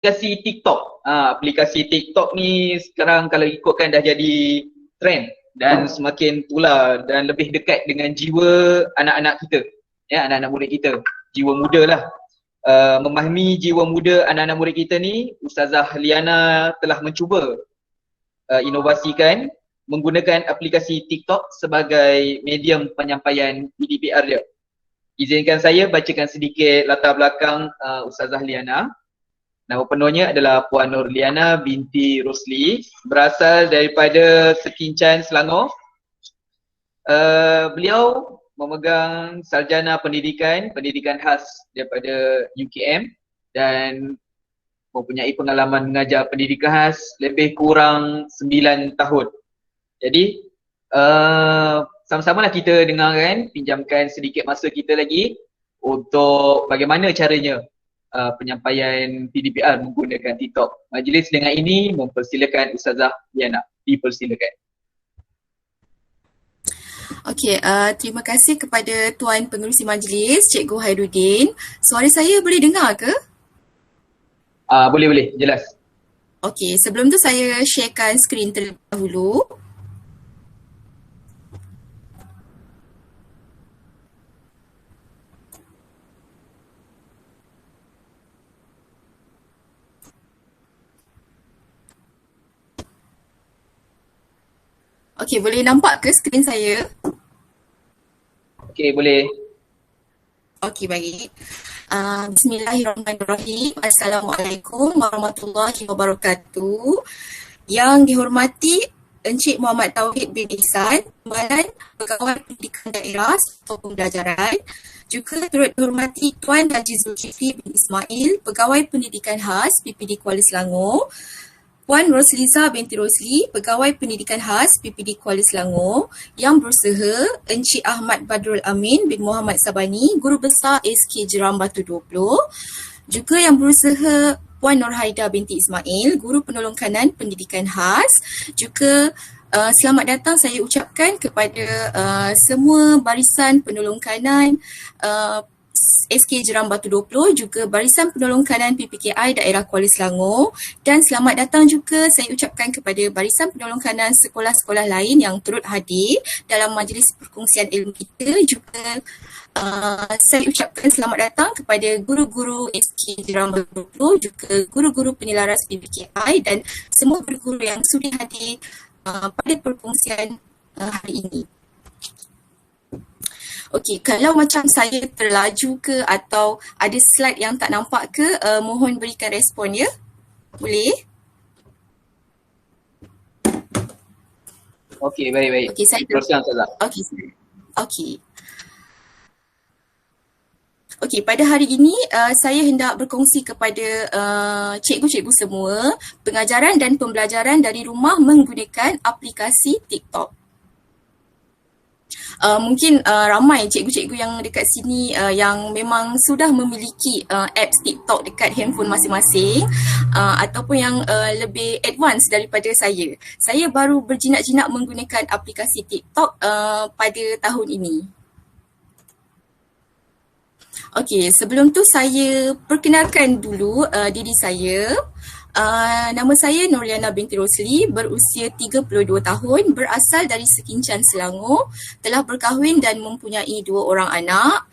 aplikasi TikTok. Aplikasi TikTok ni sekarang kalau ikutkan dah jadi trend dan semakin tular dan lebih dekat dengan jiwa anak-anak kita, ya, anak-anak murid kita, jiwa muda lah. Memahami jiwa muda anak-anak murid kita ni, Ustazah Liana telah mencuba inovasikan menggunakan aplikasi TikTok sebagai medium penyampaian PDPR dia. Izinkan saya bacakan sedikit latar belakang Ustazah Liana. Nama penuhnya adalah Puan Nurliana binti Rosli, berasal daripada Sekincan, Selangor. Beliau memegang sarjana pendidikan khas daripada UKM dan mempunyai pengalaman mengajar pendidikan khas lebih kurang 9 tahun. Jadi sama-samalah kita dengarkan, pinjamkan sedikit masa kita lagi untuk bagaimana caranya penyampaian PDPR menggunakan TikTok. Majlis dengan ini mempersilakan Ustazah Liana. Dipersilakan. Okey, terima kasih kepada Tuan Pengerusi Majlis, Cikgu Hairuddin. Suara saya boleh dengar ke? Boleh, jelas. Okey, sebelum tu saya sharekan skrin terlebih dahulu. Okey, boleh nampak ke skrin saya? Okey, boleh. Okey, baik. Bismillahirrahmanirrahim. Assalamualaikum warahmatullahi wabarakatuh. Yang dihormati Encik Muhammad Tauhid bin Ihsan, Timbalan Pegawai Pendidikan Daerah atau Pembelajaran. Juga turut dihormati Tuan Haji Zulkifli bin Ismail, Pegawai Pendidikan Khas PPD Kuala Selangor. Puan Rosliza binti Rosli, Pegawai Pendidikan Khas PPD Kuala Selangor. Yang berusaha Encik Ahmad Badrul Amin bin Muhammad Sabani, Guru Besar SK Jeram Batu 20. Juga yang berusaha Puan Nurhaida binti Ismail, Guru Penolong Kanan Pendidikan Khas. Juga selamat datang saya ucapkan kepada semua barisan penolong kanan SK Jeram Batu 20, juga Barisan Penolong Kanan PPKI Daerah Kuala Selangor, dan selamat datang juga saya ucapkan kepada Barisan Penolong Kanan sekolah-sekolah lain yang turut hadir dalam majlis perkongsian ilmu kita. Juga saya ucapkan selamat datang kepada guru-guru SK Jeram Batu 20, juga guru-guru penyelaras PPKI dan semua guru-guru yang sudi hadir pada perkongsian hari ini. Okey, kalau macam saya terlaju ke atau ada slide yang tak nampak ke, mohon berikan respon ya. Boleh? Okey, baik. Okey, saya teruskan Ustazah. Okey, pada hari ini saya hendak berkongsi kepada cikgu-cikgu semua pengajaran dan pembelajaran dari rumah menggunakan aplikasi TikTok. Mungkin ramai cikgu-cikgu yang dekat sini yang memang sudah memiliki apps TikTok dekat handphone masing-masing ataupun yang lebih advance daripada saya. Saya baru berjinak-jinak menggunakan aplikasi TikTok pada tahun ini. Okey, sebelum tu saya perkenalkan dulu diri saya. Nama saya Nurliana binti Rosli, berusia 32 tahun, berasal dari Sekincan, Selangor, telah berkahwin dan mempunyai 2 orang anak.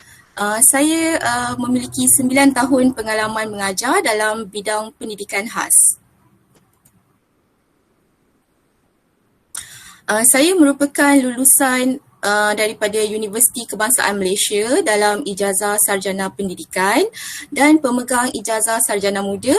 Saya memiliki 9 tahun pengalaman mengajar dalam bidang pendidikan khas. Saya merupakan lulusan daripada Universiti Kebangsaan Malaysia dalam ijazah sarjana pendidikan dan pemegang ijazah sarjana muda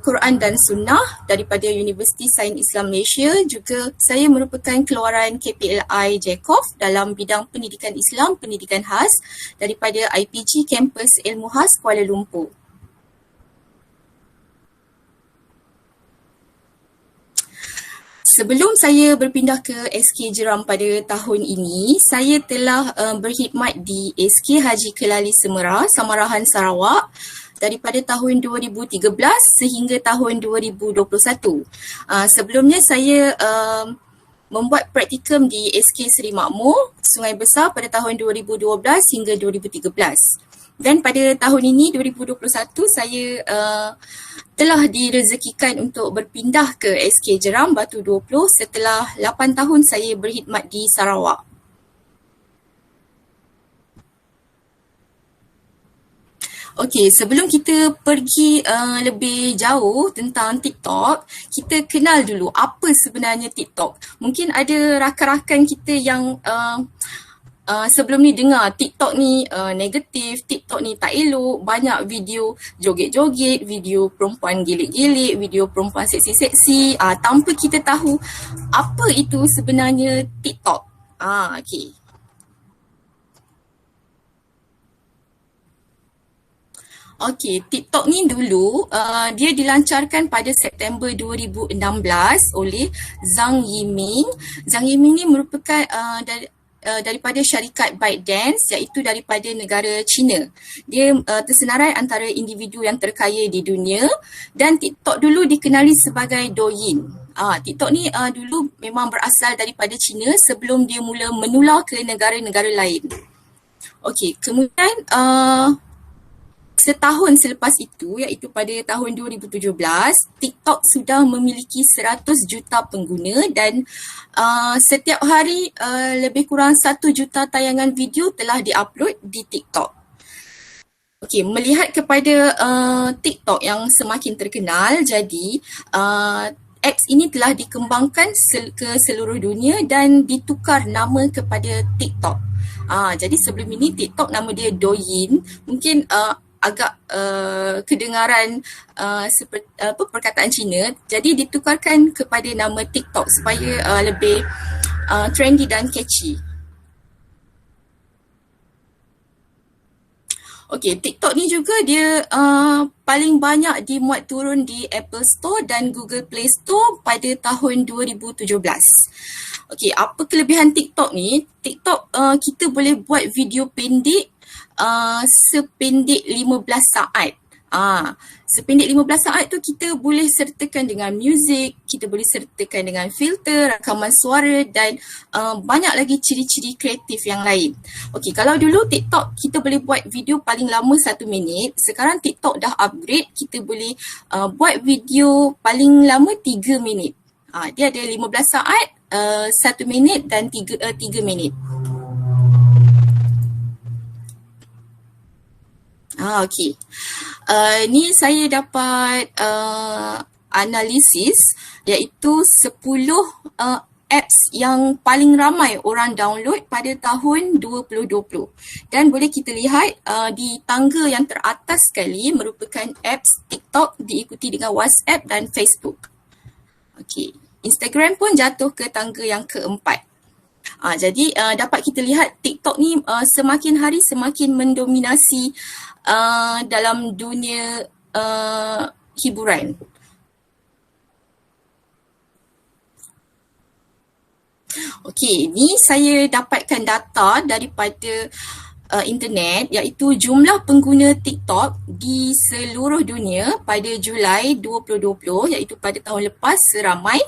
Quran dan Sunnah daripada Universiti Sains Islam Malaysia. Juga saya merupakan keluaran KPLI JECOF dalam bidang pendidikan Islam, pendidikan khas daripada IPG Kampus Ilmu Khas Kuala Lumpur. Sebelum saya berpindah ke SK Jeram pada tahun ini, saya telah berkhidmat di SK Haji Kelali Semera, Samarahan, Sarawak daripada tahun 2013 sehingga tahun 2021. Sebelumnya saya membuat praktikum di SK Seri Makmur, Sungai Besar pada tahun 2012 hingga 2013. Dan pada tahun ini 2021 saya telah direzekikan untuk berpindah ke SK Jeram Batu 20 setelah 8 tahun saya berkhidmat di Sarawak. Okey, sebelum kita pergi lebih jauh tentang TikTok, kita kenal dulu apa sebenarnya TikTok. Mungkin ada rakan-rakan kita yang sebelum ni dengar TikTok ni negatif, TikTok ni tak elok, banyak video joget-joget, video perempuan gilik-gilik, video perempuan seksi-seksi, tanpa kita tahu apa itu sebenarnya TikTok. Okey. Okey, TikTok ni dulu dia dilancarkan pada September 2016 oleh Zhang Yiming. Zhang Yiming ni merupakan daripada syarikat ByteDance, iaitu daripada negara China. Dia tersenarai antara individu yang terkaya di dunia, dan TikTok dulu dikenali sebagai Douyin. TikTok ni dulu memang berasal daripada China sebelum dia mula menular ke negara-negara lain. Okey, kemudian setahun selepas itu, iaitu pada tahun 2017, TikTok sudah memiliki 100 juta pengguna dan setiap hari lebih kurang 1 juta tayangan video telah diupload di TikTok. Okey, melihat kepada TikTok yang semakin terkenal, jadi apps ini telah dikembangkan ke seluruh dunia dan ditukar nama kepada TikTok. Jadi sebelum ini TikTok nama dia Douyin. Mungkin agak kedengaran seperti perkataan Cina, jadi ditukarkan kepada nama TikTok supaya lebih trendy dan catchy. Okey, TikTok ni juga dia paling banyak dimuat turun di Apple Store dan Google Play Store pada tahun 2017. Okey, apa kelebihan TikTok ni? TikTok kita boleh buat video pendek sependek 15 saat. Sependek 15 saat tu kita boleh sertakan dengan muzik, kita boleh sertakan dengan filter, rakaman suara dan banyak lagi ciri-ciri kreatif yang lain. Okey, kalau dulu TikTok kita boleh buat video paling lama 1 minit, sekarang TikTok dah upgrade, kita boleh buat video paling lama 3 minit. Dia ada 15 saat, 1 minit dan 3 minit. Okey. Ni saya dapat analisis, iaitu 10 apps yang paling ramai orang download pada tahun 2020. Dan boleh kita lihat di tangga yang teratas sekali merupakan apps TikTok, diikuti dengan WhatsApp dan Facebook. Okey. Instagram pun jatuh ke tangga yang keempat. Jadi dapat kita lihat TikTok ni semakin hari semakin mendominasi dalam dunia hiburan. Okey, ni saya dapatkan data daripada internet, iaitu jumlah pengguna TikTok di seluruh dunia pada Julai 2020, iaitu pada tahun lepas, seramai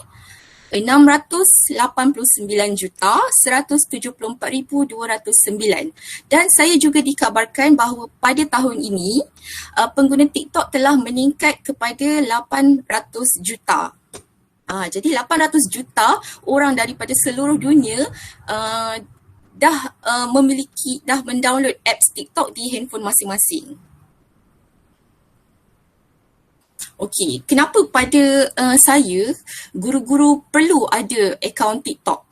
689,174,209. Dan saya juga dikabarkan bahawa pada tahun ini pengguna TikTok telah meningkat kepada 800 juta. Jadi 800 juta orang daripada seluruh dunia dah mendownload apps TikTok di handphone masing-masing. Okey, kenapa pada saya guru-guru perlu ada akaun TikTok?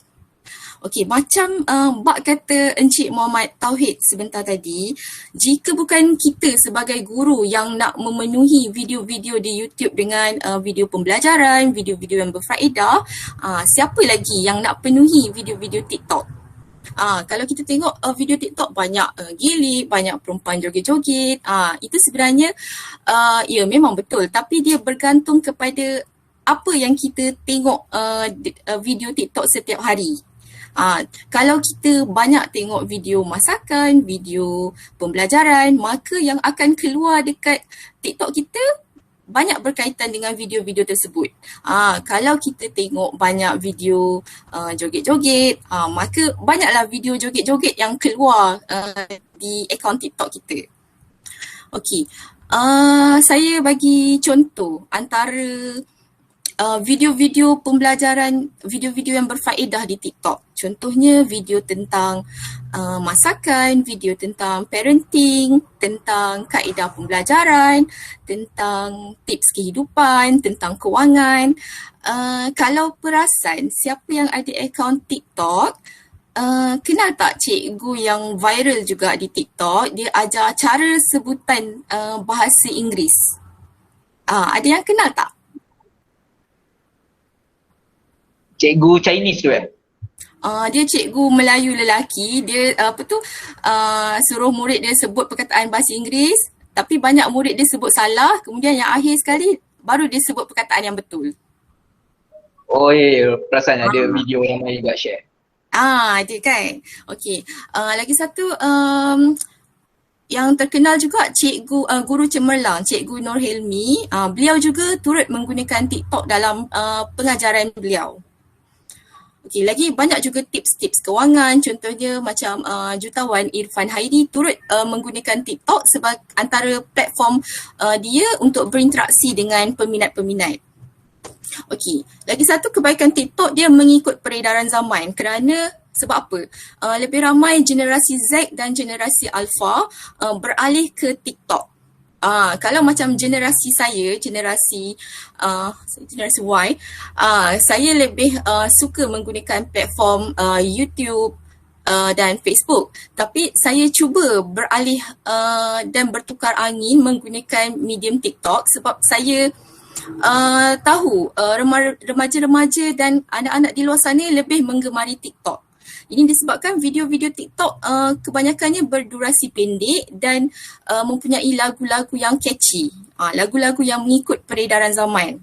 Okey, macam Bak kata Encik Muhammad Tauhid sebentar tadi, jika bukan kita sebagai guru yang nak memenuhi video-video di YouTube dengan video pembelajaran, video-video yang berfaedah, siapa lagi yang nak penuhi video-video TikTok? Kalau kita tengok video TikTok banyak gilik, banyak perempuan joget-joget, itu sebenarnya ya memang betul, tapi dia bergantung kepada apa yang kita tengok video TikTok setiap hari. Kalau kita banyak tengok video masakan, video pembelajaran, maka yang akan keluar dekat TikTok kita banyak berkaitan dengan video-video tersebut. Kalau kita tengok banyak video joget-joget, maka banyaklah video joget-joget yang keluar di akaun TikTok kita. Okey. Saya bagi contoh antara video-video pembelajaran, video-video yang berfaedah di TikTok. Contohnya video tentang masakan, video tentang parenting, tentang kaedah pembelajaran, tentang tips kehidupan, tentang kewangan. Kalau perasan siapa yang ada akaun TikTok, kenal tak cikgu yang viral juga di TikTok, dia ajar cara sebutan bahasa Inggeris. Ada yang kenal tak? Cikgu Chinese tu Dia cikgu Melayu lelaki, dia suruh murid dia sebut perkataan bahasa Inggeris, tapi banyak murid dia sebut salah, kemudian yang akhir sekali baru dia sebut perkataan yang betul. Oh ya, perasan ada video ramai juga share. Dia kan. Okey. Lagi satu yang terkenal juga guru cemerlang, Cikgu Nur Helmi. Beliau juga turut menggunakan TikTok dalam pengajaran beliau. Okey, lagi banyak juga tips-tips kewangan, contohnya macam jutawan Irfan Hairi turut menggunakan TikTok sebagai antara platform dia untuk berinteraksi dengan peminat-peminat. Okey, lagi satu kebaikan TikTok, dia mengikut peredaran zaman kerana sebab apa? Lebih ramai generasi Z dan generasi Alpha beralih ke TikTok. Kalau macam generasi saya, generasi Y, saya lebih suka menggunakan platform YouTube dan Facebook. Tapi saya cuba beralih dan bertukar angin menggunakan medium TikTok sebab saya tahu remaja-remaja dan anak-anak di luar sana lebih menggemari TikTok. Ini disebabkan video-video TikTok kebanyakannya berdurasi pendek dan mempunyai lagu-lagu yang catchy, lagu-lagu yang mengikut peredaran zaman.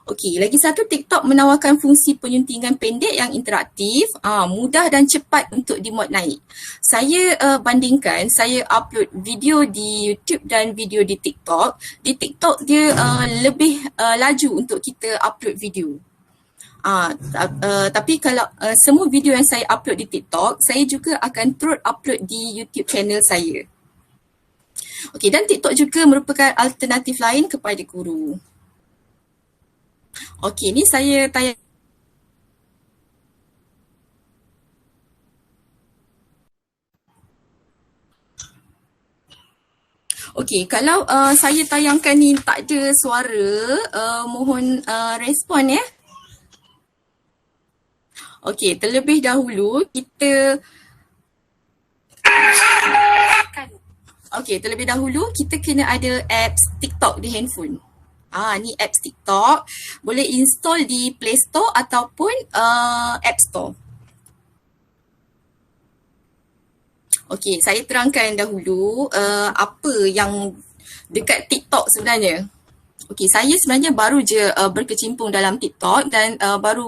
Okey, lagi satu, TikTok menawarkan fungsi penyuntingan pendek yang interaktif, mudah dan cepat untuk dimuat naik. Saya bandingkan, saya upload video di YouTube dan video di TikTok. Di TikTok dia lebih laju untuk kita upload video. Tapi kalau semua video yang saya upload di TikTok, saya juga akan turut upload di YouTube channel saya. Okey, dan TikTok juga merupakan alternatif lain kepada guru. Okey, ni saya tayang. Okey, kalau saya tayangkan ni tak ada suara, mohon respon ya. Okey, terlebih dahulu kita kena ada apps TikTok di handphone. Ni apps TikTok, boleh install di Play Store ataupun App Store. Okey, saya terangkan dahulu apa yang dekat TikTok sebenarnya. Okey, saya sebenarnya baru je berkecimpung dalam TikTok dan baru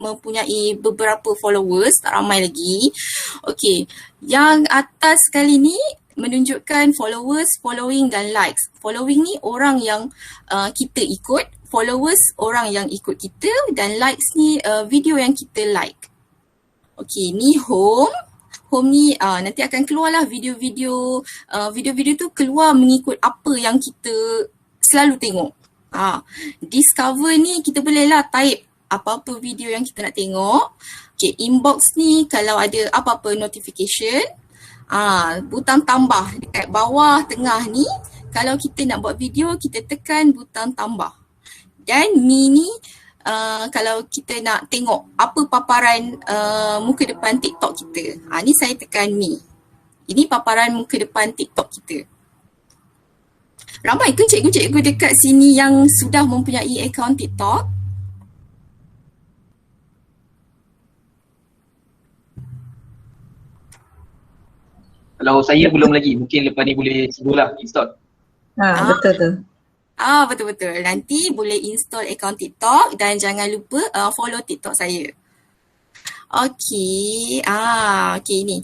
mempunyai beberapa followers, tak ramai lagi. Okey, yang atas kali ni menunjukkan followers, following dan likes. Following ni orang yang kita ikut, followers orang yang ikut kita, dan likes ni video yang kita like. Okey, ni home. Home ni nanti akan keluarlah video-video. Video-video tu keluar mengikut apa yang kita selalu tengok. Discover ni kita bolehlah type apa-apa video yang kita nak tengok. Okay, inbox ni kalau ada apa-apa notification, butang tambah dekat bawah tengah ni, kalau kita nak buat video kita tekan butang tambah. Dan mi ni kalau kita nak tengok apa paparan muka depan TikTok kita, ni saya tekan mi. Ini paparan muka depan TikTok kita. Ramai ke cikgu-cikgu dekat sini yang sudah mempunyai akaun TikTok? Kalau saya belum lagi, mungkin lepas ni boleh segera install. Betul tu. Betul-betul. Nanti boleh install akaun TikTok dan jangan lupa follow TikTok saya. Okey. Okey ni.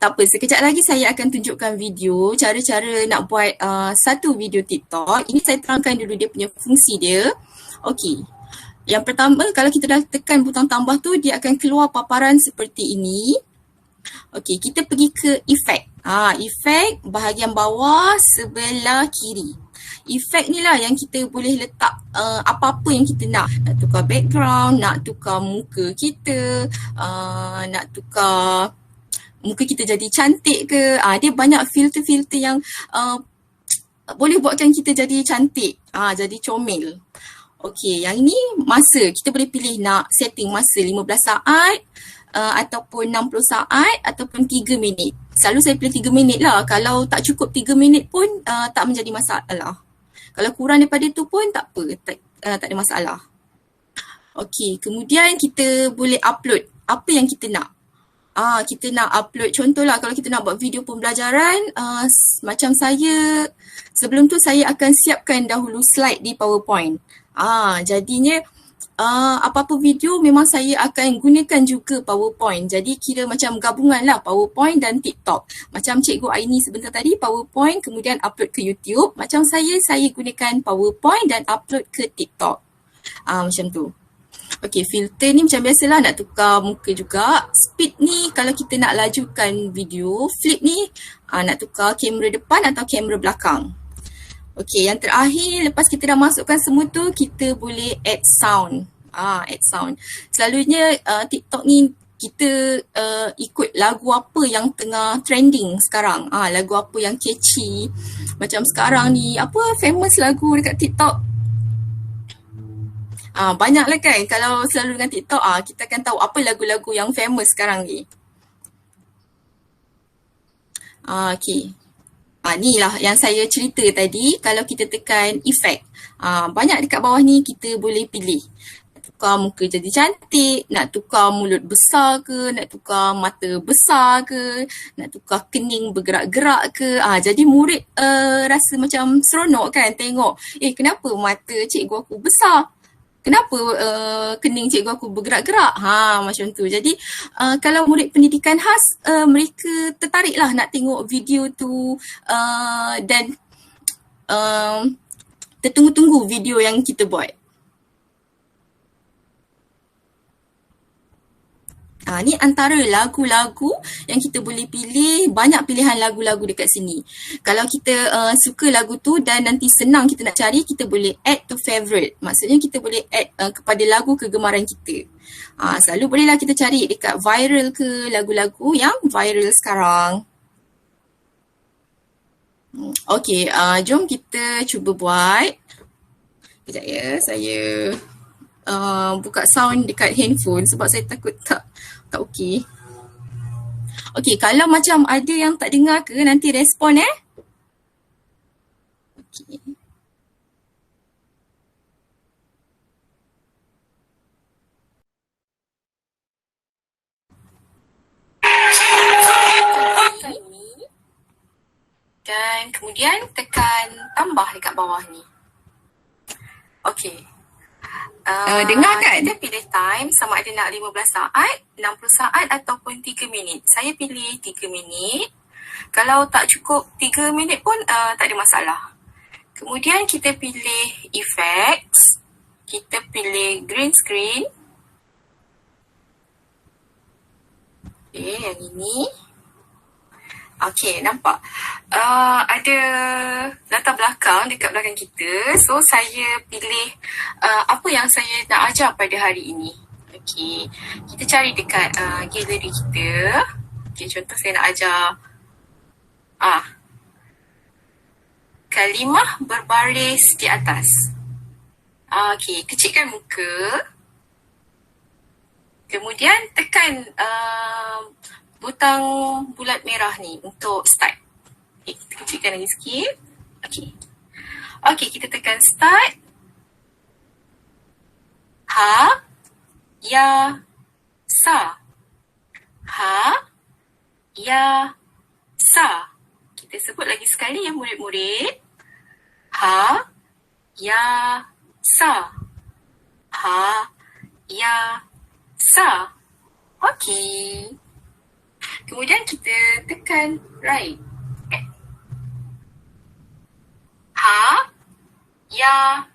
Tak apa, sekejap lagi saya akan tunjukkan video cara-cara nak buat satu video TikTok. Ini saya terangkan dulu dia punya fungsi dia. Okey. Yang pertama, kalau kita dah tekan butang tambah tu, dia akan keluar paparan seperti ini. Okey, kita pergi ke efek. Efek bahagian bawah sebelah kiri. Efek ni lah yang kita boleh letak apa-apa yang kita nak. Nak tukar background, nak tukar muka kita, nak tukar muka kita jadi cantik ke. Dia banyak filter-filter yang boleh buatkan kita jadi cantik, jadi comel. Okey, yang ni masa. Kita boleh pilih nak setting masa 15 saat, ataupun 60 saat, ataupun 3 minit. Selalu saya pilih 3 minit lah. Kalau tak cukup 3 minit pun tak menjadi masalah. Kalau kurang daripada tu pun tak apa, tak ada masalah. Okey, kemudian kita boleh upload apa yang kita nak. Kita nak upload, contohlah kalau kita nak buat video pembelajaran, macam saya, sebelum tu saya akan siapkan dahulu slide di PowerPoint. Jadinya apa-apa video memang saya akan gunakan juga PowerPoint. Jadi kira macam gabungan lah PowerPoint dan TikTok. Macam Cikgu Aini sebentar tadi PowerPoint kemudian upload ke YouTube. Macam saya gunakan PowerPoint dan upload ke TikTok. Macam tu. Okey, filter ni macam biasalah nak tukar muka juga. Speed ni kalau kita nak lajukan video, flip ni nak tukar kamera depan atau kamera belakang. Okey, yang terakhir lepas kita dah masukkan semua tu, kita boleh add sound. Add sound. Selalunya TikTok ni kita ikut lagu apa yang tengah trending sekarang. Lagu apa yang catchy. Macam sekarang ni, apa famous lagu dekat TikTok? Banyak lah kan. Kalau selalu dengan TikTok, kita akan tahu apa lagu-lagu yang famous sekarang ni. Okey. Ni lah yang saya cerita tadi. Kalau kita tekan efek, banyak dekat bawah ni kita boleh pilih. Nak tukar muka jadi cantik, nak tukar mulut besar ke, nak tukar mata besar ke, nak tukar kening bergerak-gerak ke. Jadi murid rasa macam seronok kan tengok, kenapa mata cikgu aku besar? Kenapa kening cikgu aku bergerak-gerak? Macam tu. Jadi kalau murid pendidikan khas, mereka tertariklah nak tengok video tu dan tertunggu-tunggu video yang kita buat. Ni antara lagu-lagu yang kita boleh pilih, banyak pilihan lagu-lagu dekat sini. Kalau kita suka lagu tu dan nanti senang kita nak cari, kita boleh add to favorite. Maksudnya kita boleh add kepada lagu kegemaran kita. Selalu bolehlah kita cari dekat viral ke, lagu-lagu yang viral sekarang. Okey, jom kita cuba buat. Sekejap ya, saya buka sound dekat handphone sebab saya takut tak okey. Okey, kalau macam ada yang tak dengar ke, nanti respon Okey. Dan kemudian tekan tambah dekat bawah ni. Okey. Dengar kan? Kita pilih time sama ada nak 15 saat, 60 saat ataupun 3 minit. Saya pilih 3 minit. Kalau tak cukup 3 minit pun tak ada masalah. Kemudian kita pilih effects. Kita pilih green screen. Okey, yang ini. Okey, nampak? Ada latar belakang dekat belakang kita. So, saya pilih apa yang saya nak ajar pada hari ini. Okey, kita cari dekat galeri kita. Okey, contoh saya nak ajar kalimah berbaris di atas. Okey, kecilkan muka. Kemudian tekan butang bulat merah ni untuk start. Okay, kita kecilkan lagi sikit. Okey, kita tekan start. Ha, ya, sa. Ha, ya, sa. Kita sebut lagi sekali ya murid-murid. Ha, ya, sa. Ha, ya, sa. Okey. Kemudian kita tekan right. Ha, ya,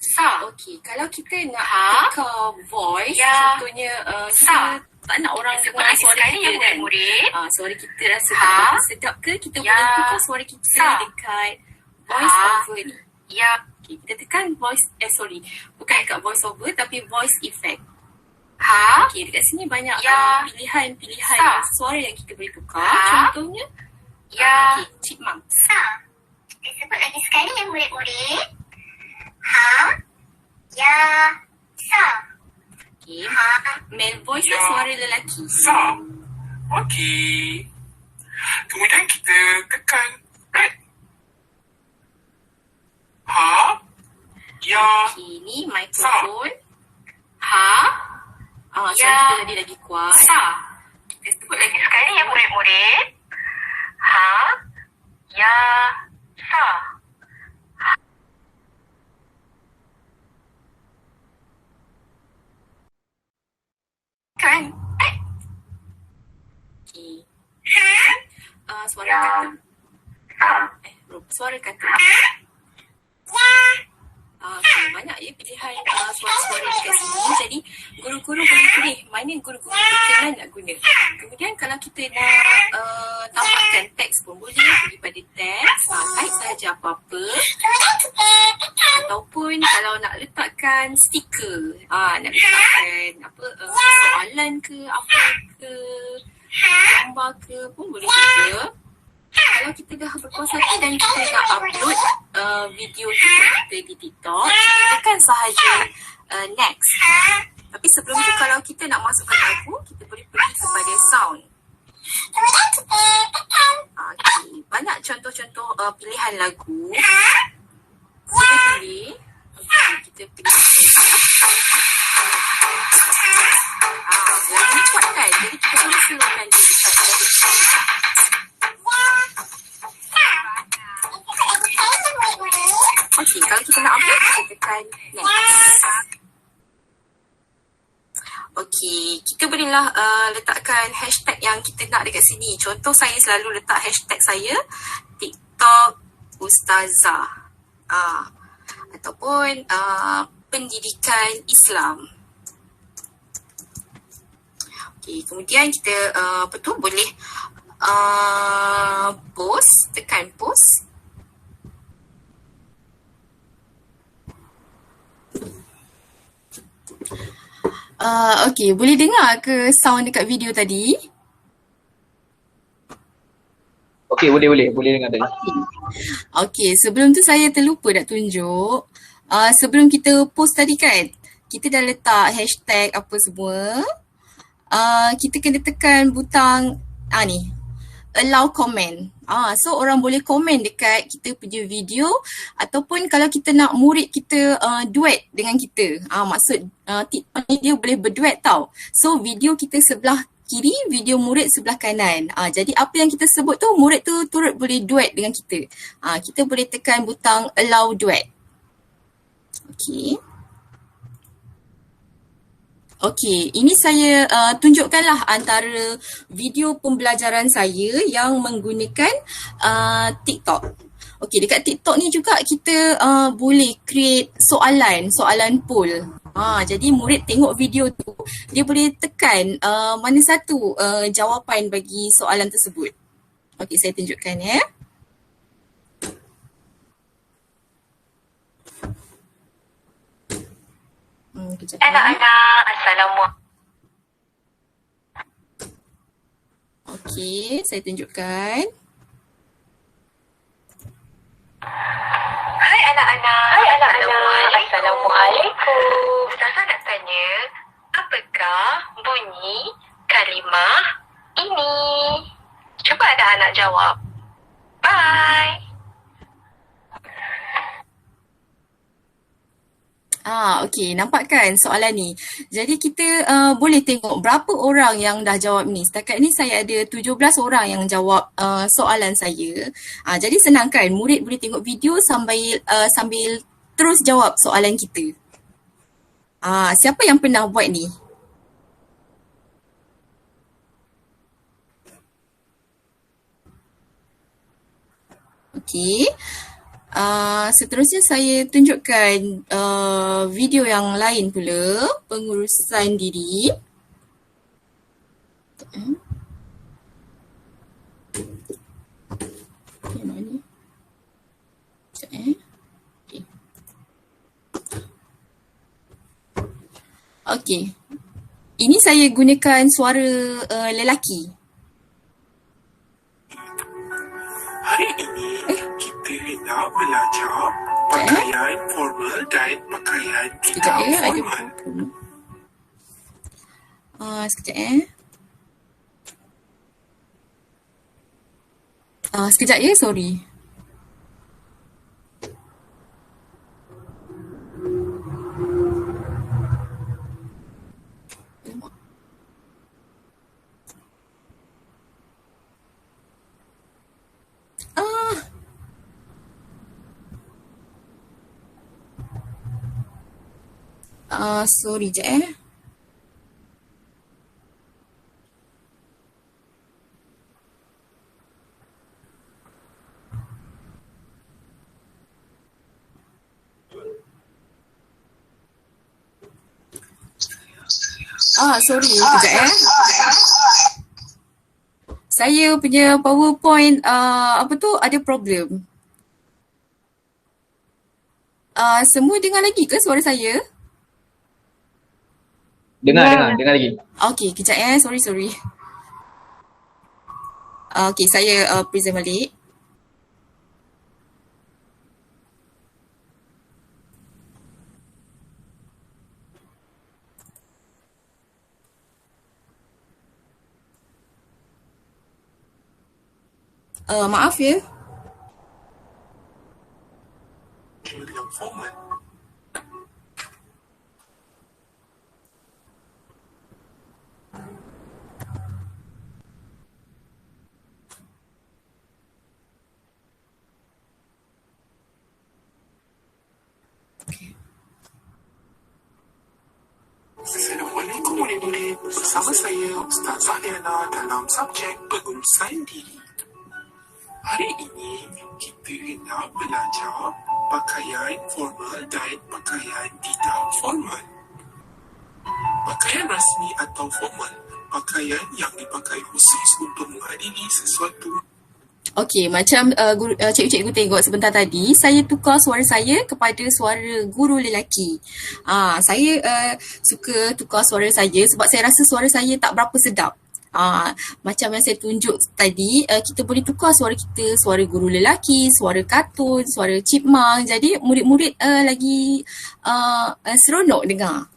sa. Okey, kalau kita nak tukar voice, contohnya kita tak nak orang dengar Seperti suara sekali kita ya kan. murid-murid. Suara kita rasa tak sedap ke, kita boleh tukar suara kita dekat voice over ni. Ya. Okay, kita tekan voice, bukan dekat voice over tapi voice effect. Okay, dekat sini banyak pilihan-pilihan suara yang kita boleh tukar. Contohnya, okay, chipmunk. Disebut lagi sekali ya murid-murid. Okay, male voice lah suara lelaki. Okey. Kemudian kita tekan red. Okay, ni microphone. Suara kita tadi lagi kuat. Kita sebut lagi sekali ya murid-murid. Kan? Okay. Suara kata. Suara kata. Okay, banyak ya pilihan suara-suara dekat sini. Jadi guru-guru boleh pilih mana guru-guru berkenan nak guna. Kemudian kalau kita nak tampakkan teks pun boleh pergi pada teks, type saja apa-apa. Ataupun kalau nak letakkan stiker, nak letakkan soalan ke, apa ke, gambar ke pun boleh juga. Kalau kita dah berpuas hati dan kita nak upload video kita di TikTok, kita tekan sahaja next. Tapi sebelum tu kalau kita nak masukkan lagu, kita boleh pergi kepada sound. Okay. Banyak contoh-contoh pilihan lagu. Kita pilih. Okay, kita pilih. Lagu ni kuat kan? Jadi kita boleh slowkan dia dekat lagu. Okay, kalau kita nak upload, kita tekan next. Okay, kita bolehlah letakkan hashtag yang kita nak dekat sini. Contoh saya selalu letak hashtag saya TikTok Ustazah. Ataupun pendidikan Islam. Okay, kemudian kita boleh post, tekan post. Okay, boleh dengar ke sound dekat video tadi? Okay, boleh dengar tadi. Okay, sebelum tu saya terlupa nak tunjuk. Sebelum kita post tadi kan, kita dah letak hashtag apa semua. Kita kena tekan butang ni, allow comment. So orang boleh komen dekat kita punya video, ataupun kalau kita nak murid kita duet dengan kita. Maksud TikTok ni dia boleh berduet tau. So video kita sebelah kiri, video murid sebelah kanan. Jadi apa yang kita sebut tu, murid tu turut boleh duet dengan kita. Kita boleh tekan butang allow duet. Okay, ini saya tunjukkanlah antara video pembelajaran saya yang menggunakan TikTok. Okay, dekat TikTok ni juga kita boleh create soalan poll. Jadi murid tengok video tu, dia boleh tekan mana satu jawapan bagi soalan tersebut. Okay, saya tunjukkan ya. Anak-anak, Assalamualaikum. Okey, saya tunjukkan. Hai anak-anak. Assalamualaikum. Ustazah nak tanya, apakah bunyi kalimah ini? Cuba anak-anak jawab. Bye. Okey, nampak kan soalan ni. Jadi kita boleh tengok berapa orang yang dah jawab ni. Setakat ni saya ada 17 orang yang jawab soalan saya. Jadi senang kan, murid boleh tengok video sambil terus jawab soalan kita. Siapa yang pernah buat ni? Okey. Seterusnya saya tunjukkan video yang lain pula, pengurusan diri. Yang mana? Okay. Okay. Ini saya gunakan suara lelaki. Hari ini kita nak belajar pakaian formal dan pakaian tidak Sekejap ada formal. problem. Sekejap sekejap sorry. Sorry je sorry kejap Saya punya PowerPoint ada problem. Semua dengar lagi ke suara saya? Dengar lagi. Okay, kejap sorry. Okay, saya present balik. Maaf ya. Yang formal. Assalamualaikum murid-murid. Bersama saya Ustazah Liana dalam subjek pengurusan diri. Hari ini kita nak belajar pakaian formal dan pakaian tidak formal. Pakaian rasmi atau formal, pakaian yang dipakai khusus untuk menghadiri sesuatu. Okey, macam cikgu-cikgu tengok sebentar tadi, saya tukar suara saya kepada suara guru lelaki. Saya suka tukar suara saya sebab saya rasa suara saya tak berapa sedap. Macam yang saya tunjuk tadi, kita boleh tukar suara kita, suara guru lelaki, suara kartun, suara chipmunk. Jadi murid-murid lagi seronok dengar.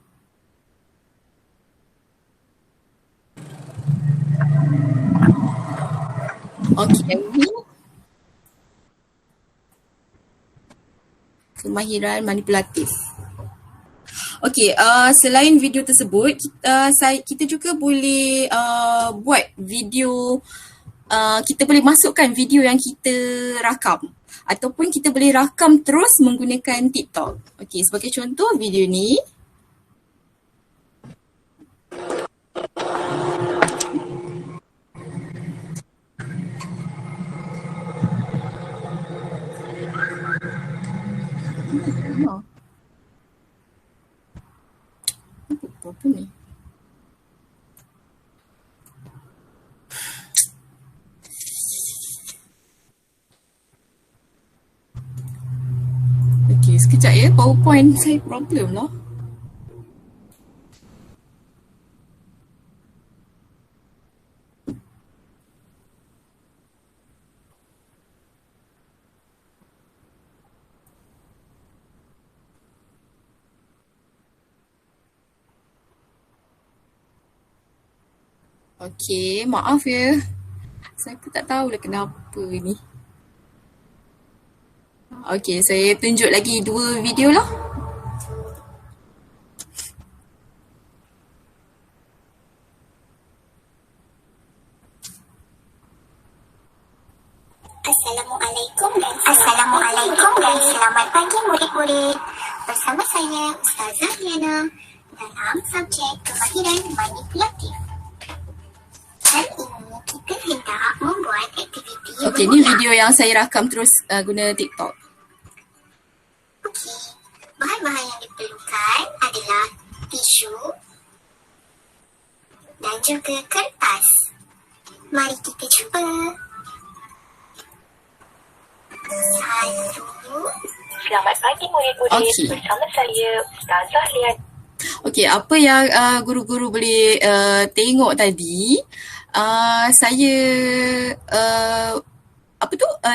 Okey, yang ini kemahiran manipulatif. Okey, selain video tersebut, kita juga boleh buat video, kita boleh masukkan video yang kita rakam ataupun kita boleh rakam terus menggunakan TikTok. Okey, sebagai contoh video ni. Apa ni? Okey, sekejap ya. PowerPoint saya problem lah. Okey, maaf ya. Saya pun tak tahulah kenapa ni. Okey, saya tunjuk lagi 2 video lah. Assalamualaikum dan selamat pagi murid-murid. Bersama saya Ustazah Liana dalam subjek kemahiran manipulatif. Hari ini kita hendak membuat aktiviti. Okey, ni video yang saya rakam terus guna TikTok. Okey, bahan-bahan yang diperlukan adalah tisu dan dan juga kertas. Mari kita cuba. 1. Selamat pagi murid-murid. Okey. Bersama saya Ustazah Lian. Okey, apa yang guru-guru boleh tengok tadi, saya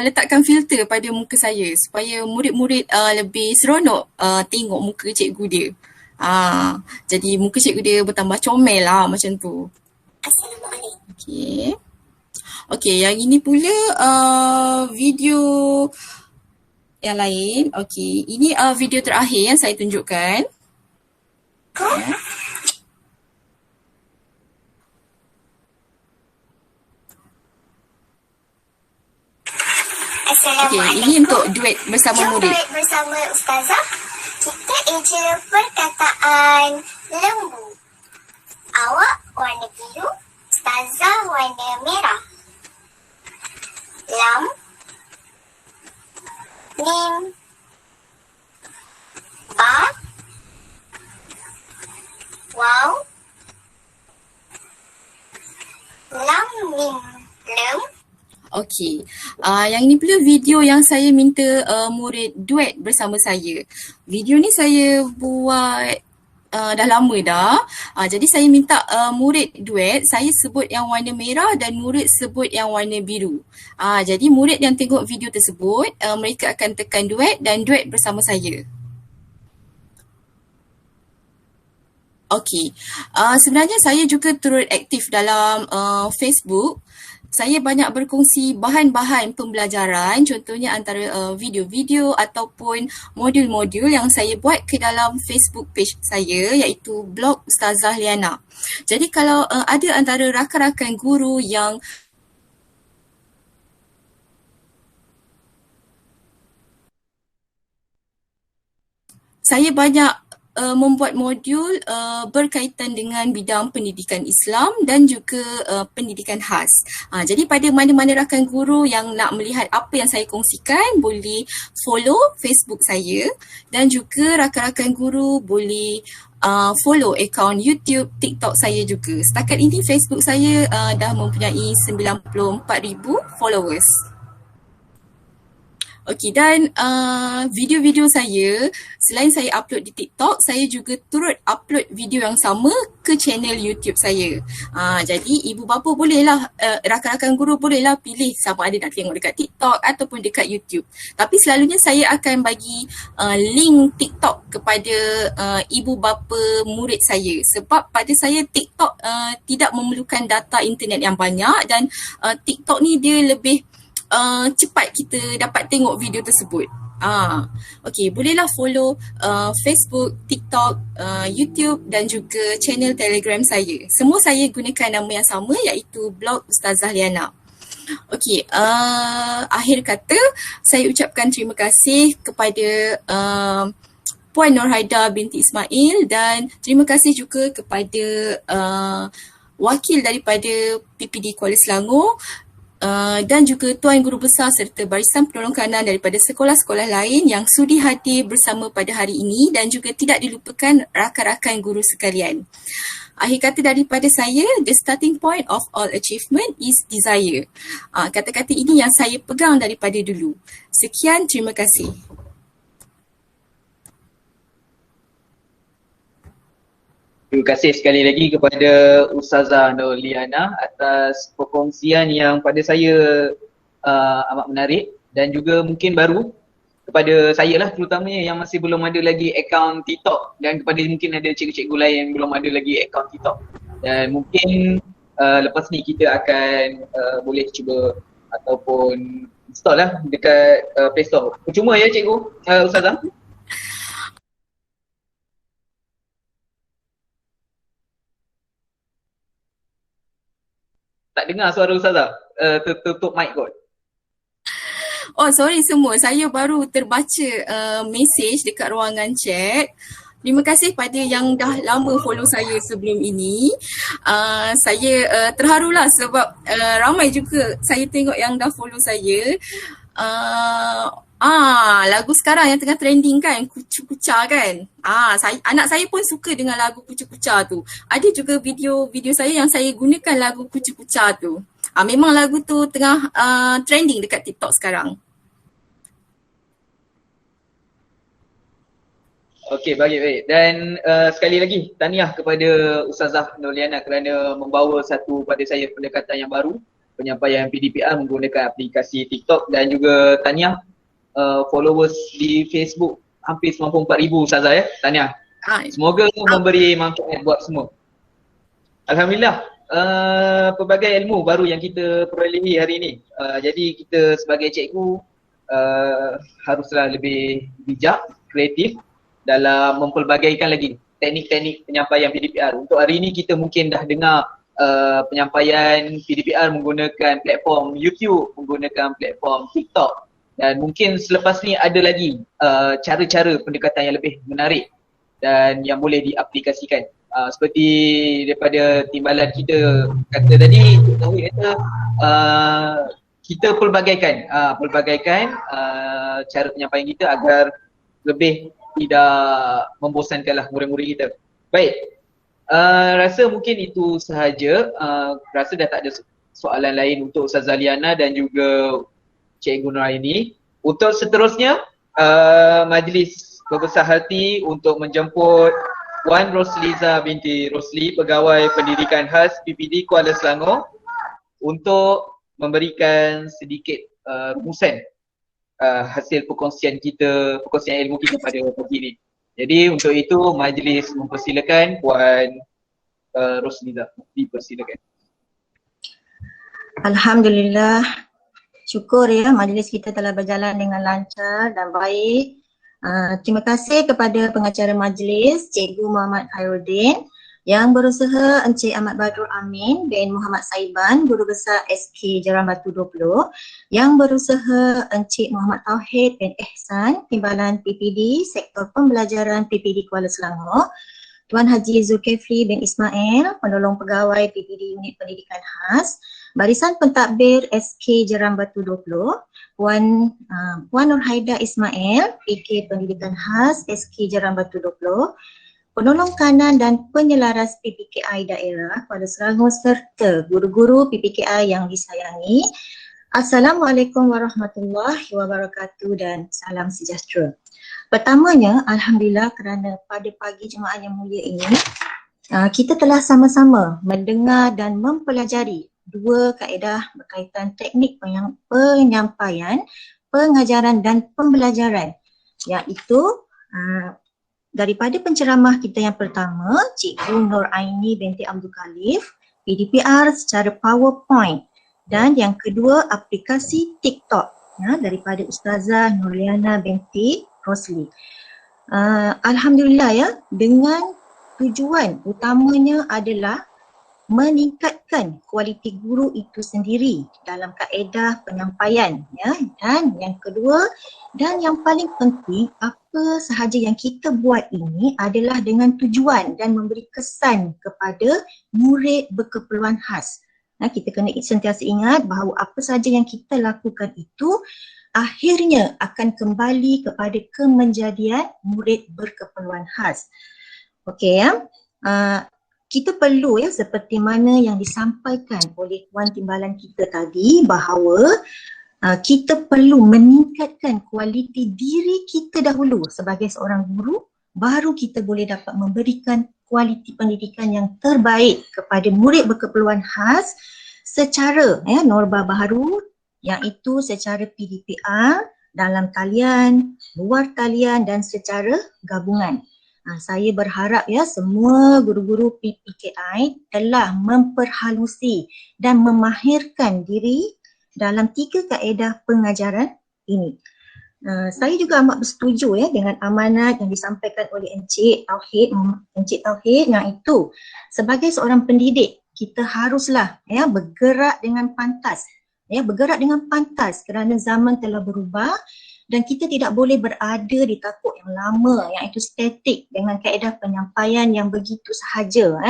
letakkan filter pada muka saya supaya murid-murid lebih seronok tengok muka cikgu dia. Jadi muka cikgu dia bertambah comel lah macam tu. Assalamualaikum. Okey, yang ini pula video yang lain. Okey, ini video terakhir yang saya tunjukkan. Okey, ini untuk duet bersama Jom murid. duet bersama Ustazah. Kita eja perkataan lembu. Awak warna biru, Ustazah warna merah. Lam, mim, ba, waw, lam, mim, lem. Okey, yang ini pula video yang saya minta murid duet bersama saya. Video ni saya buat dah lama dah. Jadi saya minta murid duet, saya sebut yang warna merah dan murid sebut yang warna biru. Jadi murid yang tengok video tersebut, mereka akan tekan duet dan duet bersama saya. Okey, sebenarnya saya juga turut aktif dalam Facebook. Saya banyak berkongsi bahan-bahan pembelajaran, contohnya antara video-video ataupun modul-modul yang saya buat ke dalam Facebook page saya, iaitu blog Ustazah Liana. Jadi kalau ada antara rakan-rakan guru yang saya banyak membuat modul berkaitan dengan bidang pendidikan Islam dan juga pendidikan khas. Jadi pada mana-mana rakan guru yang nak melihat apa yang saya kongsikan, boleh follow Facebook saya, dan juga rakan-rakan guru boleh follow akaun YouTube, TikTok saya juga. Setakat ini Facebook saya dah mempunyai 94,000 followers. Okey, dan video-video saya, selain saya upload di TikTok, saya juga turut upload video yang sama ke channel YouTube saya. Jadi ibu bapa bolehlah, rakan-rakan guru bolehlah pilih sama ada nak tengok dekat TikTok ataupun dekat YouTube. Tapi selalunya saya akan bagi link TikTok kepada ibu bapa murid saya, sebab pada saya TikTok tidak memerlukan data internet yang banyak, dan TikTok ni dia lebih cepat kita dapat tengok video tersebut. Okey, bolehlah follow Facebook, TikTok, YouTube dan juga channel Telegram saya. Semua saya gunakan nama yang sama, iaitu blog Ustazah Liana. Okey, akhir kata saya ucapkan terima kasih kepada Puan Nurhaida binti Ismail, dan terima kasih juga kepada wakil daripada PPD Kuala Selangor, dan juga Tuan Guru Besar serta barisan penolong kanan daripada sekolah-sekolah lain yang sudi hadir bersama pada hari ini, dan juga tidak dilupakan rakan-rakan guru sekalian. Akhir kata daripada saya, the starting point of all achievement is desire. Kata-kata ini yang saya pegang daripada dulu. Sekian, terima kasih. Terima kasih sekali lagi kepada Ustazah Nur Liana atas perkongsian yang pada saya amat menarik, dan juga mungkin baru kepada saya lah terutamanya yang masih belum ada lagi akaun TikTok, dan kepada mungkin ada cikgu-cikgu lain yang belum ada lagi akaun TikTok. Dan mungkin lepas ni kita akan boleh cuba ataupun install lah dekat Play Store. Percuma ya cikgu, Ustazah? Tak dengar suara Ustazah, tutup mic kot. Oh, sorry semua, saya baru terbaca message dekat ruangan chat. Terima kasih pada yang dah lama follow saya sebelum ini. Saya terharulah sebab ramai juga saya tengok yang dah follow saya. Lagu sekarang yang tengah trending kan, Kucu Kucha kan. Anak saya pun suka dengan lagu Kucu Kucha tu. Ada juga video saya yang saya gunakan lagu Kucu Kucha tu. Memang lagu tu tengah trending dekat TikTok sekarang. Okey, baik. Dan sekali lagi tahniah kepada Ustazah Nurliana kerana membawa satu pada saya pendekatan yang baru, penyampaian PDPR menggunakan aplikasi TikTok, dan juga tahniah followers di Facebook hampir 94,000 Ustazah ya. Tahniah. Semoga memberi manfaat buat semua. Alhamdulillah, pelbagai ilmu baru yang kita perolehi hari ini. Jadi kita sebagai cikgu haruslah lebih bijak, kreatif dalam mempelbagaikan lagi teknik-teknik penyampaian PDPR. Untuk hari ini kita mungkin dah dengar penyampaian PDPR menggunakan platform YouTube, menggunakan platform TikTok, dan mungkin selepas ni ada lagi cara-cara pendekatan yang lebih menarik dan yang boleh diaplikasikan. Seperti daripada timbalan kita kata tadi, kita pelbagaikan cara penyampaian kita agar lebih tidak membosankanlah murid-murid kita. Baik, rasa mungkin itu sahaja. Rasa dah tak ada soalan lain untuk Ustazah Liana dan juga Cikgu Nuraini. Untuk seterusnya, majlis berbesar hati untuk menjemput Puan Rosliza binti Rosli, Pegawai Pendidikan Khas PPD Kuala Selangor, untuk memberikan sedikit rumusan hasil perkongsian ilmu kita pada pagi ini. Jadi untuk itu majlis mempersilakan Puan Rosliza, dipersilakan. Alhamdulillah, syukur ya majlis kita telah berjalan dengan lancar dan baik. Terima kasih kepada pengacara majlis Cikgu Muhammad Khairuddin, yang berusaha Encik Ahmad Badrul Amin bin Muhammad Saiban, Guru Besar SK Jaran Batu 20, yang berusaha Encik Muhammad Tauhid bin Ihsan, Timbalan PPD Sektor Pembelajaran PPD Kuala Selangor, Tuan Haji Zulkifli bin Ismail, Penolong Pegawai PPD Unit Pendidikan Khas, Barisan Pentadbir SK Jaran Batu 20, Puan Nurhaida Ismail, PK Pendidikan Khas SK Jaran Batu 20, Penolong Kanan dan Penyelaras PPKI Daerah Kuala Selangor serta guru-guru PPKI yang disayangi. Assalamualaikum warahmatullahi wabarakatuh dan salam sejahtera. Pertamanya, Alhamdulillah kerana pada pagi Jumaat yang mulia ini, kita telah sama-sama mendengar dan mempelajari dua kaedah berkaitan teknik penyampaian, pengajaran dan pembelajaran, iaitu daripada penceramah kita yang pertama, Cikgu Nuraini binti Abdul Khalif, PDPR secara PowerPoint, dan yang kedua aplikasi TikTok daripada Ustazah Nurliana binti Rosli. Alhamdulillah ya, dengan tujuan utamanya adalah meningkatkan kualiti guru itu sendiri dalam kaedah penyampaian dan yang kedua dan yang paling penting, apa sahaja yang kita buat ini adalah dengan tujuan dan memberi kesan kepada murid berkeperluan khas. Kita kena sentiasa ingat bahawa apa sahaja yang kita lakukan itu akhirnya akan kembali kepada kemenjadian murid berkeperluan khas. Okey ya. Kita perlu seperti mana yang disampaikan oleh Puan Timbalan kita tadi, bahawa kita perlu meningkatkan kualiti diri kita dahulu sebagai seorang guru, baru kita boleh dapat memberikan kualiti pendidikan yang terbaik kepada murid berkeperluan khas secara norma baharu, iaitu secara PDPR, dalam talian, luar talian dan secara gabungan. Saya berharap semua guru-guru PPKI telah memperhalusi dan memahirkan diri dalam 3 kaedah pengajaran ini. Saya juga amat bersetuju dengan amanat yang disampaikan oleh Encik Tauhid, yang itu sebagai seorang pendidik kita haruslah bergerak dengan pantas. Bergerak dengan pantas kerana zaman telah berubah. Dan kita tidak boleh berada di takuk yang lama, iaitu statik dengan kaedah penyampaian yang begitu sahaja.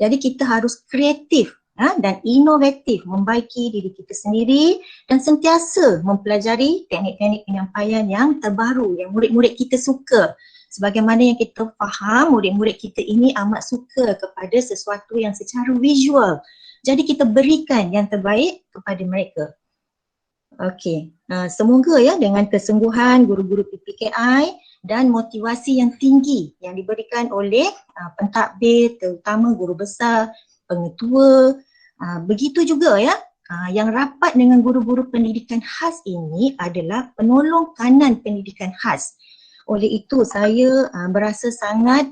Jadi kita harus kreatif dan inovatif, membaiki diri kita sendiri dan sentiasa mempelajari teknik-teknik penyampaian yang terbaru yang murid-murid kita suka. Sebagaimana yang kita faham, murid-murid kita ini amat suka kepada sesuatu yang secara visual. Jadi kita berikan yang terbaik kepada mereka. Okey, semoga ya dengan kesungguhan guru-guru PPKI dan motivasi yang tinggi yang diberikan oleh pentadbir, terutama guru besar, pengetua, begitu juga ya, yang rapat dengan guru-guru pendidikan khas ini adalah penolong kanan pendidikan khas. Oleh itu saya berasa sangat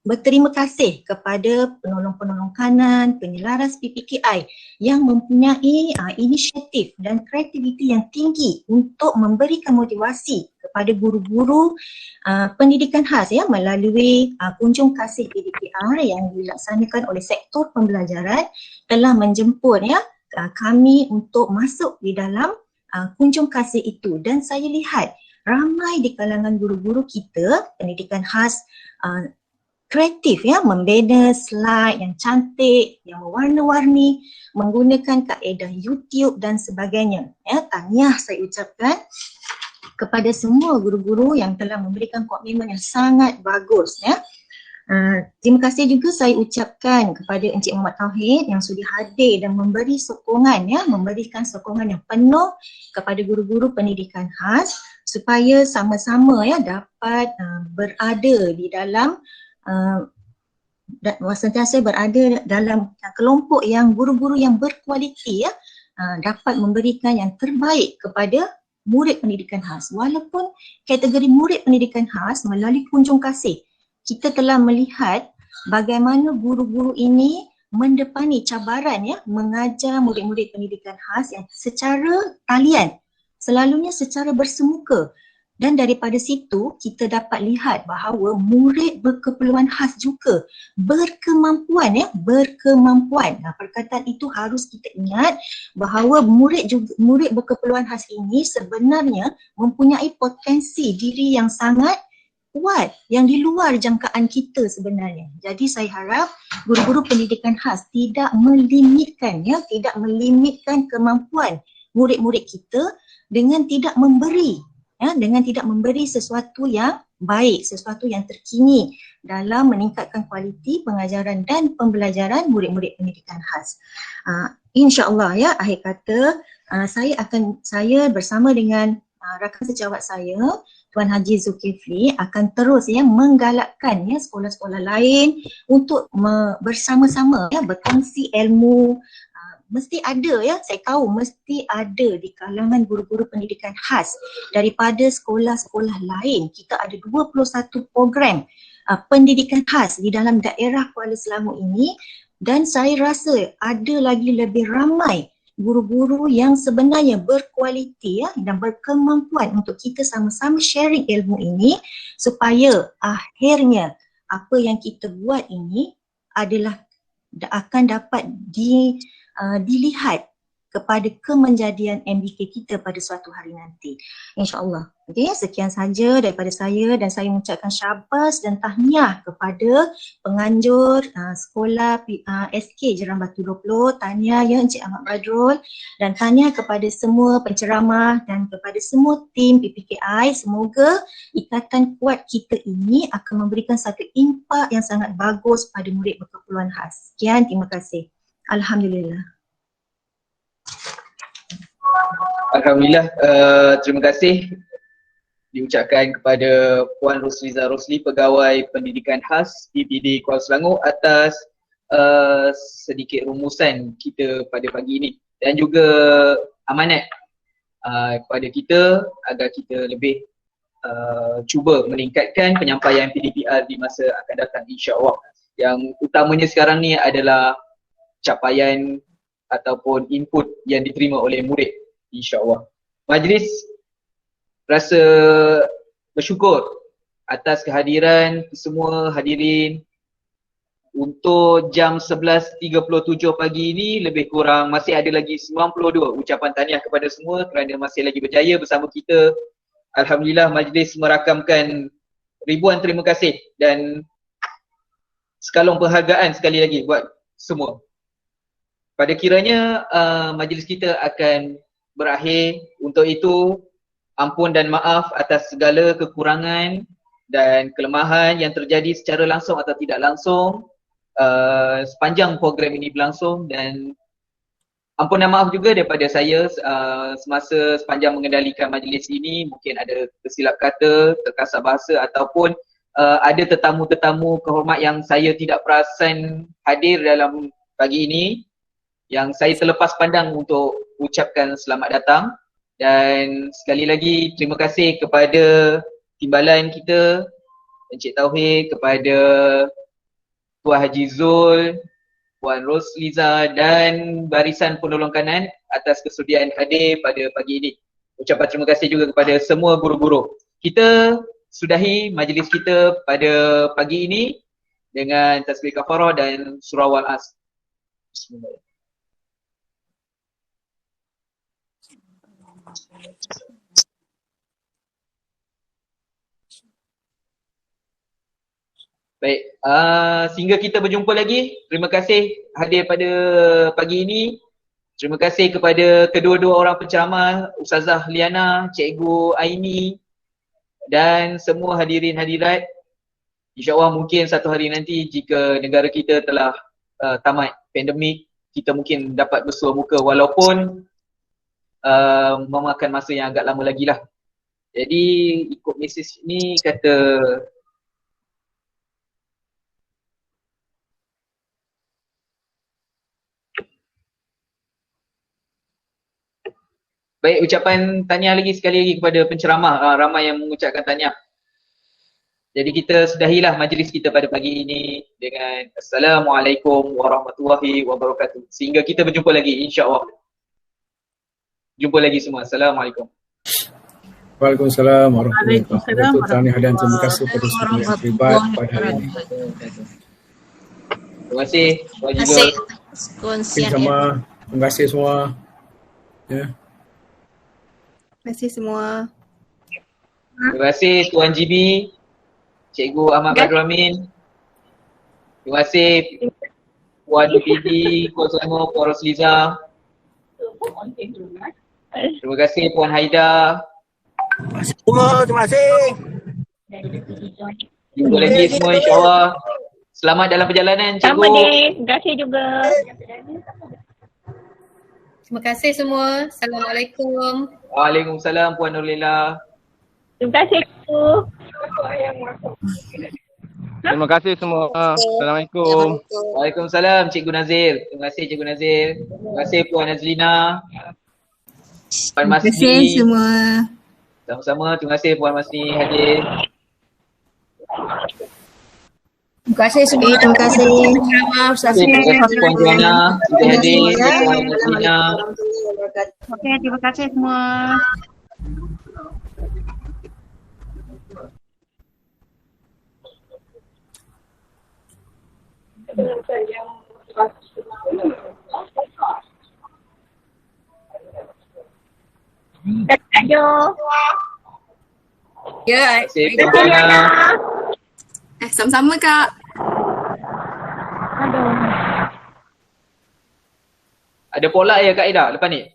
berterima kasih kepada penolong-penolong kanan, penyelaras PPKI yang mempunyai inisiatif dan kreativiti yang tinggi untuk memberikan motivasi kepada guru-guru pendidikan khas ya melalui kunjung kasih PDPR yang dilaksanakan oleh sektor pembelajaran telah menjemput ya kami untuk masuk di dalam kunjung kasih itu, dan saya lihat ramai di kalangan guru-guru kita pendidikan khas kreatif ya, membina slide yang cantik, yang mewarna-warni, menggunakan kaedah YouTube dan sebagainya. Ya, tahniah saya ucapkan kepada semua guru-guru yang telah memberikan komitmen yang sangat bagus ya. Terima kasih juga saya ucapkan kepada Encik Muhammad Tauhid yang sudi hadir dan memberi sokongan ya, memberikan sokongan yang penuh kepada guru-guru pendidikan khas supaya sama-sama ya dapat berada di dalam sentiasa berada dalam kelompok yang guru-guru yang berkualiti ya, dapat memberikan yang terbaik kepada murid pendidikan khas. Walaupun kategori murid pendidikan khas melalui kunjung kasih, kita telah melihat bagaimana guru-guru ini mendepani cabaran ya mengajar murid-murid pendidikan khas yang secara talian, selalunya secara bersemuka. Dan daripada situ kita dapat lihat bahawa murid berkeperluan khas juga berkemampuan ya, berkemampuan. Perkataan itu harus kita ingat bahawa murid berkeperluan khas ini sebenarnya mempunyai potensi diri yang sangat kuat yang di luar jangkaan kita sebenarnya. Jadi saya harap guru-guru pendidikan khas tidak melimitkan ya, tidak melimitkan kemampuan murid-murid kita dengan tidak memberi ya, dengan tidak memberi sesuatu yang baik, sesuatu yang terkini dalam meningkatkan kualiti pengajaran dan pembelajaran murid-murid pendidikan khas. InsyaAllah ya, akhir kata saya bersama dengan rakan sejawat saya Tuan Haji Zulkifli akan terus ya menggalakkan ya sekolah-sekolah lain untuk bersama-sama ya berkongsi ilmu. Mesti ada ya, saya tahu mesti ada di kalangan guru-guru pendidikan khas daripada sekolah-sekolah lain. Kita ada 21 program pendidikan khas di dalam daerah Kuala Selangor ini, dan saya rasa ada lagi lebih ramai guru-guru yang sebenarnya berkualiti ya, dan berkemampuan untuk kita sama-sama sharing ilmu ini supaya akhirnya apa yang kita buat ini adalah akan dapat dilihat kepada kemenjadian MBK kita pada suatu hari nanti, insyaAllah. Okey, sekian saja daripada saya, dan saya mengucapkan syabas dan tahniah kepada penganjur sekolah SK Jeram Batu 20, tahniah ya Encik Ahmad Badrul, dan tahniah kepada semua penceramah dan kepada semua tim PPKI. Semoga ikatan kuat kita ini akan memberikan satu impak yang sangat bagus pada murid berkeperluan khas. Sekian, terima kasih. Alhamdulillah. Alhamdulillah, terima kasih diucapkan kepada Puan Rosliza Rosli, Pegawai Pendidikan Khas PPD Kuala Selangor atas sedikit rumusan kita pada pagi ini, dan juga amanat kepada kita agar kita lebih cuba meningkatkan penyampaian PDPR di masa akan datang, insya-Allah. Yang utamanya sekarang ni adalah capaian ataupun input yang diterima oleh murid, insya-Allah. Majlis rasa bersyukur atas kehadiran semua hadirin. Untuk jam 11.37 pagi ini lebih kurang masih ada lagi 92 ucapan tahniah kepada semua kerana masih lagi berjaya bersama kita. Alhamdulillah, majlis merakamkan ribuan terima kasih dan sekalong penghargaan sekali lagi buat semua. pada kiranya majlis kita akan berakhir. Untuk itu, ampun dan maaf atas segala kekurangan dan kelemahan yang terjadi secara langsung atau tidak langsung sepanjang program ini berlangsung, dan ampun dan maaf juga daripada saya semasa sepanjang mengendalikan majlis ini. Mungkin ada tersilap kata, terkasar bahasa ataupun ada tetamu-tetamu kehormat yang saya tidak perasan hadir dalam pagi ini, yang saya terlepas pandang untuk ucapkan selamat datang. Dan sekali lagi terima kasih kepada timbalan kita, Encik Tauhid, kepada Tuan Haji Zul, Puan Rosliza dan barisan penolong kanan atas kesudian hadir pada pagi ini. Ucapan terima kasih juga kepada semua guru-guru. Kita sudahi majlis kita pada pagi ini dengan tasbih kafarah dan surah Wal-As. Bismillah. Baik, sehingga kita berjumpa lagi. Terima kasih hadir pada pagi ini. Terima kasih kepada kedua-dua orang penceramah, Ustazah Liana, Cikgu Aini dan semua hadirin hadirat. InsyaAllah mungkin satu hari nanti jika negara kita telah tamat pandemik, kita mungkin dapat bersua muka walaupun memakan masa yang agak lama lagi lah. Jadi ikut mesej ni kata baik, ucapan tahniah lagi sekali lagi kepada penceramah, ramai yang mengucapkan tahniah. Jadi kita sudahilah majlis kita pada pagi ini dengan Assalamualaikum warahmatullahi wabarakatuh. Sehingga kita berjumpa lagi insya-Allah. Jumpa lagi semua. Assalamualaikum. Waalaikumsalam warahmatullahi wabarakatuh. Tahniah dan terima kasih kepada semua yang terlibat pada hari ini. Terima kasih. Terima kasih. Kongsian Sama. Terima kasih semua. Ya. Terima kasih semua. Terima kasih Tuan GB, Cikgu Ahmad Badrul Amin. Terima kasih Puan PD, Puan Selangor, Puan Rosliza. Terima kasih Puan Haida. Semua, terima kasih. Jumpa lagi semua insya-Allah. Selamat dalam perjalanan Cikgu. Sama deh, terima kasih juga. Terima kasih semua. Assalamualaikum. Waalaikumsalam Puan Nurlila. Terima kasih cikgu. Terima kasih semua. Assalamualaikum. Waalaikumsalam Cikgu Nazir. Terima kasih Cikgu Nazir. Terima kasih Puan Nazlina. Puan Terima Masni. kasih semua. Sama-sama. Terima kasih Puan Masni hadir. Terima kasih semua. Terima kasih. Terima kasih Puan Juana sudah hadir. Puan Nazlina. Okey, terima kasih semua. Kak Jo. Ya. Terima kasih Puan Juana. Sama-sama Kak. Ada pola ya Kak Ida lepas ni?